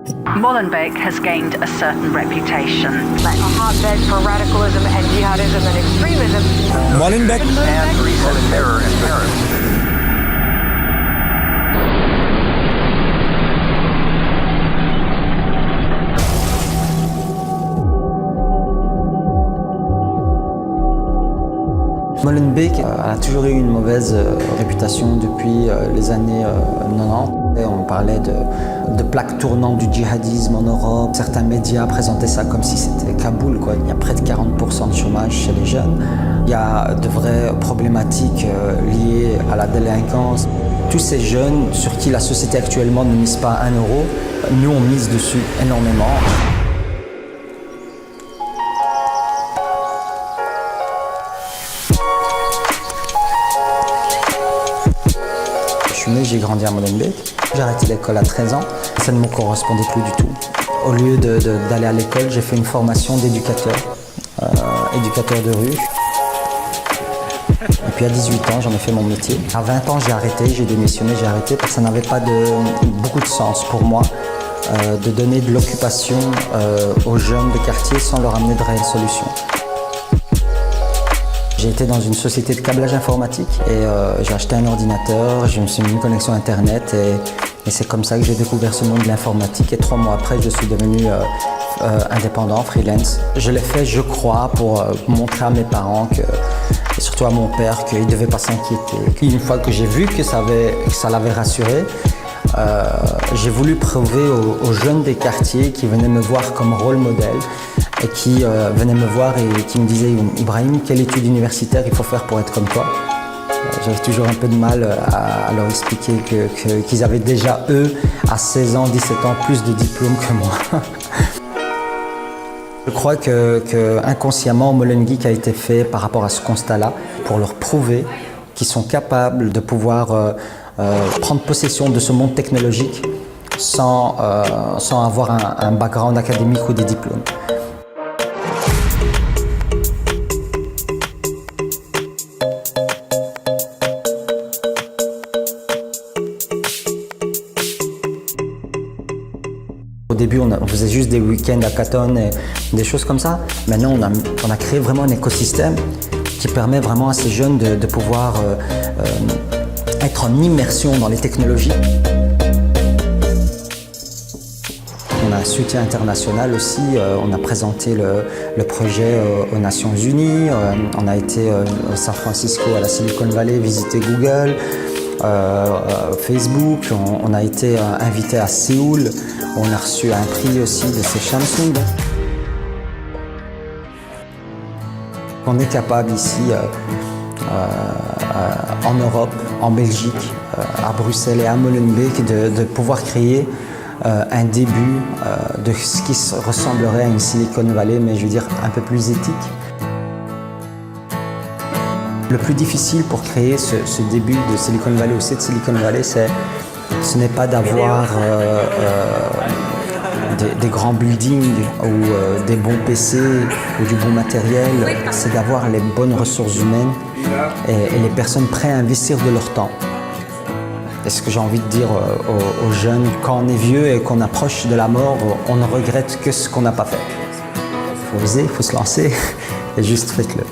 Molenbeek has gained a certain reputation. A hotbed for radicalism and jihadism and extremism. Molenbeek and recent terror in Paris. Molenbeek a toujours eu une mauvaise réputation depuis les années 90. Et on parlait de plaque tournante du djihadisme en Europe. Certains médias présentaient ça comme si c'était Kaboul, quoi. Il y a près de 40% de chômage chez les jeunes. Il y a de vraies problématiques liées à la délinquance. Tous ces jeunes sur qui la société actuellement ne mise pas 1 euro, nous on mise dessus énormément. J'ai grandi à Molenbeek. J'ai arrêté l'école à 13 ans. Ça ne me correspondait plus du tout. Au lieu d'aller à l'école, j'ai fait une formation d'éducateur, éducateur de rue. Et puis à 18 ans, j'en ai fait mon métier. À 20 ans, j'ai arrêté, j'ai démissionné, j'ai arrêté parce que ça n'avait pas beaucoup de sens pour moi de donner de l'occupation aux jeunes de quartier sans leur amener de réelles solutions. J'ai été dans une société de câblage informatique et j'ai acheté un ordinateur, je me suis mis une connexion internet et c'est comme ça que j'ai découvert ce monde de l'informatique et 3 mois après je suis devenu indépendant, freelance. Je l'ai fait, je crois, pour montrer à mes parents et surtout à mon père qu'il ne devait pas s'inquiéter. Une fois que j'ai vu que ça l'avait rassuré, j'ai voulu prouver aux jeunes des quartiers qui venaient me voir comme rôle modèle et qui venaient me voir et qui me disaient « Ibrahim, quelle étude universitaire il faut faire pour être comme toi ?» J'avais toujours un peu de mal à leur expliquer qu'ils avaient déjà, eux, à 16 ans, 17 ans, plus de diplômes que moi. Je crois que inconsciemment, Molenbeek a été fait par rapport à ce constat-là pour leur prouver qu'ils sont capables de pouvoir prendre possession de ce monde technologique sans avoir un background académique ou des diplômes. Au début, on faisait juste des week-ends à Caton et des choses comme ça. Maintenant, on a créé vraiment un écosystème qui permet vraiment à ces jeunes de pouvoir être en immersion dans les technologies. On a un soutien international aussi. On a présenté le projet aux Nations Unies. On a été à San Francisco, à la Silicon Valley, visiter Google. Facebook, on a été invité à Séoul, on a reçu un prix aussi de chez Samsung. On est capable ici, en Europe, en Belgique, à Bruxelles et à Molenbeek, de pouvoir créer un début de ce qui ressemblerait à une Silicon Valley, mais je veux dire un peu plus éthique. Le plus difficile pour créer ce début de Silicon Valley ou cette Silicon Valley, ce n'est pas d'avoir des grands buildings ou des bons PC ou du bon matériel, c'est d'avoir les bonnes ressources humaines et les personnes prêtes à investir de leur temps. Et ce que j'ai envie de dire aux jeunes, quand on est vieux et qu'on approche de la mort, on ne regrette que ce qu'on n'a pas fait. Il faut oser, il faut se lancer et juste faites-le.